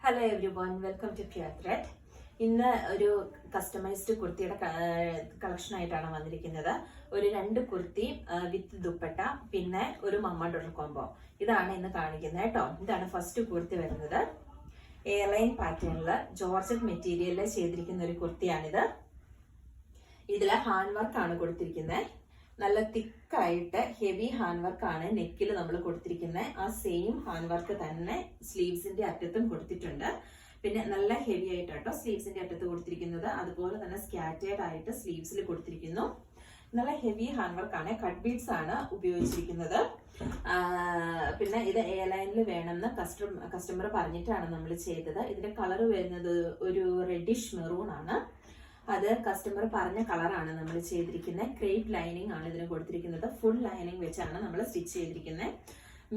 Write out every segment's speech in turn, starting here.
Hello every, welcome to pure thread. ഇന്ന് ഒരു customised കുർത്തിയുടെ collection ആയിട്ടാണ് വന്നിരിക്കുന്നത്. ഒരു 2 കുർത്തി വിത്ത് ദുപ്പട്ട, പിന്നെ ഒരു മമ്മ ഡോളർ കോംബോ. ഇതാണ് ഇന്ന് കാണിക്കുന്നത് കേട്ടോ. ഇതാണ് ഫസ്റ്റ് കുർത്തി വരുന്നത്. എയർലൈൻ പാറ്റേണിൽ ജോർജറ്റ് മെറ്റീരിയലിൽ ചെയ്തിരിക്കുന്ന ഒരു കുർത്തിയാണിത്. ഇതില് ഹാൻഡ് വർക്ക് ആണ് കൊടുത്തിരിക്കുന്നത്. നല്ല തിക്കായിട്ട് ഹെവി ഹാൻഡ് വർക്ക് ആണ് നെക്കിൽ നമ്മൾ കൊടുത്തിരിക്കുന്നത്. ആ സെയിം ഹാൻഡ് വർക്ക് തന്നെ സ്ലീവ്സിന്റെ അറ്റത്തും കൊടുത്തിട്ടുണ്ട്. പിന്നെ നല്ല ഹെവി ആയിട്ടോ സ്ലീവ്സിന്റെ അറ്റത്ത് കൊടുത്തിരിക്കുന്നത്. അതുപോലെ തന്നെ സ്കാറ്റേർഡ് ആയിട്ട് സ്ലീവ്സിൽ കൊടുത്തിരിക്കുന്നു. നല്ല ഹെവി ഹാൻഡ് വർക്ക് ആണ്. കട്ട് ബീഡ്സ് ആണ് ഉപയോഗിച്ചിരിക്കുന്നത്. പിന്നെ ഇത് എയർലൈനിൽ വേണമെന്ന് കസ്റ്റമർ പറഞ്ഞിട്ടാണ് നമ്മൾ ചെയ്തത്. ഇതിന്റെ കളർ വരുന്നത് ഒരു റെഡിഷ് മെറൂൺ ആണ്. അത് കസ്റ്റമർ പറഞ്ഞ കളറാണ് നമ്മൾ ചെയ്തിരിക്കുന്നത്. ക്രേപ്പ് ലൈനിങ് ആണ് ഇതിന് കൊടുത്തിരിക്കുന്നത്. ഫുൾ ലൈനിങ് വെച്ചാണ് നമ്മൾ സ്റ്റിച്ച് ചെയ്തിരിക്കുന്നത്.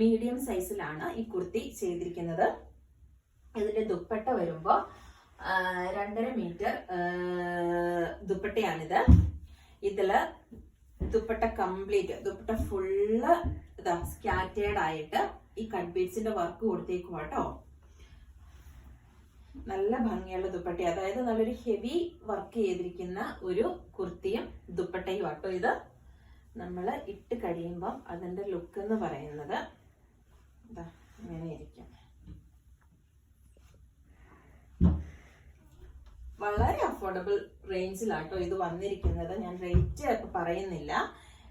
മീഡിയം സൈസിലാണ് ഈ കുർത്തി ചെയ്തിരിക്കുന്നത്. ഇതിന്റെ ദുപ്പട്ട വരുമ്പോ 2.5 മീറ്റർ ദുപ്പട്ടയാണിത്. ഇതില് dupatta complete, dupatta full scattered ആയിട്ട് ഈ കട്ട് ബീഡ്സിന്റെ വർക്ക് കൊടുത്തേക്കും കേട്ടോ. നല്ല ഭംഗിയുള്ള ദുപ്പട്ട, അതായത് നല്ലൊരു ഹെവി വർക്ക് ചെയ്തിരിക്കുന്ന ഒരു കുർത്തിയും ദുപ്പട്ടയും ആട്ടോ ഇത്. നമ്മൾ ഇട്ട് കഴിയുമ്പം അതിന്റെ ലുക്ക് എന്ന് പറയുന്നത് ഇങ്ങനെ ഇരിക്കും. വളരെ അഫോർഡബിൾ റേഞ്ചിലാട്ടോ ഇത് വന്നിരിക്കുന്നത്. ഞാൻ റേറ്റ് പറയുന്നില്ല.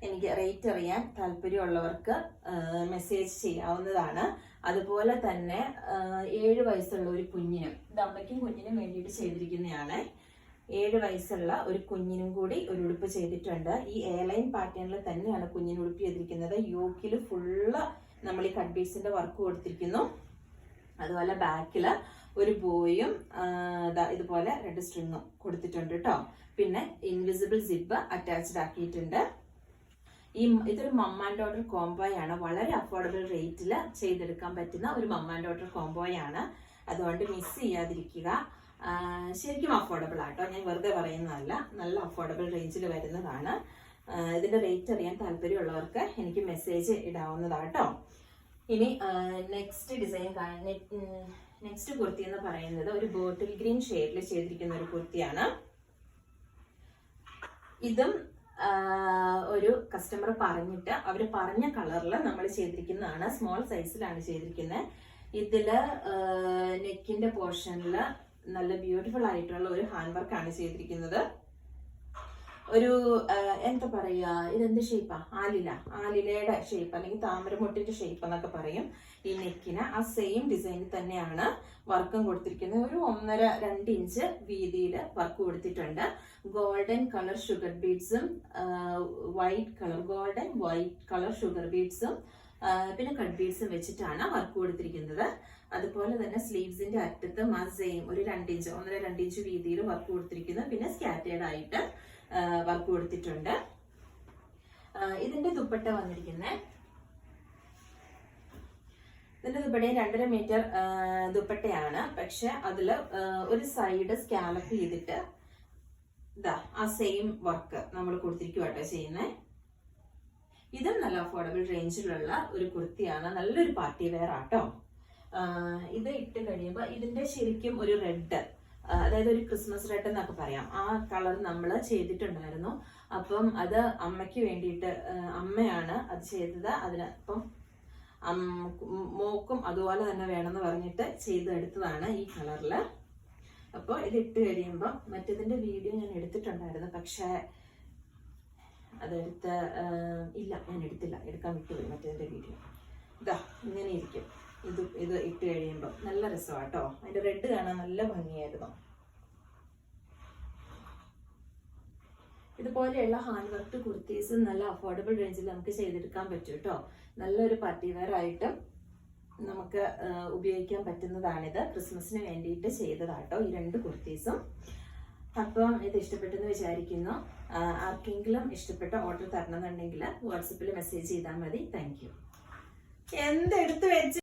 എനിക്ക് റേറ്റ് അറിയാൻ താല്പര്യമുള്ളവർക്ക് മെസ്സേജ് ചെയ്യാവുന്നതാണ്. അതുപോലെ തന്നെ 7 വയസ്സുള്ള ഒരു കുഞ്ഞിനും, ഇത് അമ്മയ്ക്കും കുഞ്ഞിനും വേണ്ടിയിട്ട് ചെയ്തിരിക്കുന്നതാണ്. 7 വയസ്സുള്ള ഒരു കുഞ്ഞിനും കൂടി ഒരു ഉടുപ്പ് ചെയ്തിട്ടുണ്ട്. ഈ എയർലൈൻ പാറ്റേണിൽ തന്നെയാണ് കുഞ്ഞിന് ഉടുപ്പ് ചെയ്തിരിക്കുന്നത്. യോക്കിൽ ഫുള്ള് നമ്മൾ ഈ കട്ട് ബീഡ്സിന്റെ വർക്ക് കൊടുത്തിരിക്കുന്നു. അതുപോലെ ബാക്കില് ഒരു ബോയും ഇതുപോലെ 2 സ്ട്രിങ്ങും കൊടുത്തിട്ടുണ്ട് കേട്ടോ. പിന്നെ ഇൻവിസിബിൾ സിബ് അറ്റാച്ച്ഡ് ആക്കിയിട്ടുണ്ട്. ഇതൊരു മമ്മ ആൻഡ് ഡോട്ടർ കോംബോയാണ്. വളരെ അഫോർഡബിൾ റേറ്റിൽ ചെയ്തെടുക്കാൻ പറ്റുന്ന ഒരു മമ്മ ആൻഡ് ഡോട്ടർ കോംബോയാണ്. അതുകൊണ്ട് മിസ് ചെയ്യാതിരിക്കുക. ശരിക്കും അഫോർഡബിൾ ആട്ടോ, ഞാൻ വെറുതെ പറയുന്നതല്ല. നല്ല അഫോർഡബിൾ റേഞ്ചിൽ വരുന്നതാണ്. ഇതിന്റെ റേറ്റ് അറിയാൻ താല്പര്യമുള്ളവർക്ക് എനിക്ക് മെസ്സേജ് ഇടാവുന്നതാട്ടോ. ഇനി നെക്സ്റ്റ് കുർത്തി എന്ന് പറയുന്നത് ഒരു ബോട്ടിൽ ഗ്രീൻ ഷെയ്ഡിൽ ചെയ്തിരിക്കുന്ന ഒരു കുർത്തിയാണ്. ഇതും ഒരു കസ്റ്റമർ പറഞ്ഞിട്ട് അവര് പറഞ്ഞ കളറിൽ നമ്മൾ ചെയ്തിരിക്കുന്നതാണ്. സ്മോൾ സൈസിലാണ് ചെയ്തിരിക്കുന്നത്. ഇതില് നെക്കിന്റെ പോർഷനില് നല്ല ബ്യൂട്ടിഫുൾ ആയിട്ടുള്ള ഒരു ഹാൻഡ് വർക്ക് ആണ് ചെയ്തിരിക്കുന്നത്. ഒരു എന്താ പറയാ, ഇതെന്ത് ഷേപ്പാ, ആലിലയുടെ ഷേപ്പ് അല്ലെങ്കിൽ താമരമുട്ടിന്റെ ഷേപ്പ് എന്നൊക്കെ പറയും. ഈ നെക്കിന് ആ സെയിം ഡിസൈനിൽ തന്നെയാണ് വർക്കും കൊടുത്തിരിക്കുന്നത്. ഒരു 1.5-2 ഇഞ്ച് വീതിയിൽ വർക്ക് കൊടുത്തിട്ടുണ്ട്. ഗോൾഡൻ കളർ ഷുഗർ ബീഡ്സും ഗോൾഡൻ വൈറ്റ് കളർ ഷുഗർ ബീഡ്സും പിന്നെ കട്ട് ബീഡ്സും വെച്ചിട്ടാണ് വർക്ക് കൊടുത്തിരിക്കുന്നത്. അതുപോലെ തന്നെ സ്ലീവ്സിന്റെ അറ്റത്ത് സെയിം ഒരു 2 ഇഞ്ച് 1.5-2 ഇഞ്ച് വീതിയിൽ വർക്ക് കൊടുത്തിരിക്കുന്നു. പിന്നെ സ്കാറ്റേർഡ് ആയിട്ട് വർക്ക് കൊടുത്തിട്ടുണ്ട്. ഇതിന്റെ ദുപ്പട്ട വന്നിരിക്കുന്നത്, ഇതിന്റെ ദുപ്പട്ട 2.5 മീറ്റർ ദുപ്പട്ടയാണ്. പക്ഷെ അതില് ഒരു സൈഡ് സ്കാലപ്പ് ചെയ്തിട്ട് ആ സെയിം വർക്ക് നമ്മൾ കൊടുത്തിരിക്കും കേട്ടോ ചെയ്യുന്നത്. ഇതും നല്ല അഫോർഡബിൾ റേഞ്ചിലുള്ള ഒരു കുർത്തിയാണ്. നല്ലൊരു പാർട്ടി വെയർ ആട്ടോ. ഇത് ഇട്ട് കഴിയുമ്പോൾ ഇതിന്റെ ശരിക്കും ഒരു റെഡ്, അതായത് ഒരു ക്രിസ്മസ് റെഡ് എന്നൊക്കെ പറയാം, ആ കളർ നമ്മൾ ചെയ്തിട്ടുണ്ടായിരുന്നു. അപ്പം അത് അമ്മയ്ക്ക് വേണ്ടിയിട്ട്, അമ്മയാണ് അത് ചെയ്തത്. അതിനപ്പം മോക്കും അതുപോലെ തന്നെ വേണമെന്ന് പറഞ്ഞിട്ട് ചെയ്തെടുത്തതാണ് ഈ കളറില്. അപ്പോൾ ഇത് ഇട്ട് കഴിയുമ്പോൾ, മറ്റേതിന്റെ വീഡിയോ ഞാൻ എടുത്തിട്ടുണ്ടായിരുന്നു, പക്ഷെ ഞാൻ എടുത്തില്ല, എടുക്കാൻ വിട്ടുപോയി മറ്റേതിന്റെ വീഡിയോ. ഇങ്ങനെ ഇരിക്കും. ഇത് ഇട്ട് കഴിയുമ്പോൾ നല്ല രസമാട്ടോ. അതിന്റെ റെഡ് കാണാൻ നല്ല ഭംഗിയായിരുന്നു. ഇതുപോലെയുള്ള ഹാൻഡ് വർക്ക് കുർത്തീസ് നല്ല അഫോർഡബിൾ റേഞ്ചിൽ നമുക്ക് ചെയ്തെടുക്കാൻ പറ്റും കേട്ടോ. നല്ലൊരു പാർട്ടി വെയർ ആയിട്ടും നമുക്ക് ഉപയോഗിക്കാൻ പറ്റുന്നതാണിത്. ക്രിസ്മസിന് വേണ്ടിയിട്ട് ചെയ്തതാട്ടോ ഈ 2 കുർത്തീസും. അപ്പം ഇത് ഇഷ്ടപ്പെട്ടെന്ന് വിചാരിക്കുന്നു. ആർക്കെങ്കിലും ഇഷ്ടപ്പെട്ട ഓർഡർ തരണമെന്നുണ്ടെങ്കിൽ വാട്സപ്പിൽ മെസ്സേജ് ചെയ്താൽ മതി. Thank you. എന്തെടുത്ത് വെച്ച്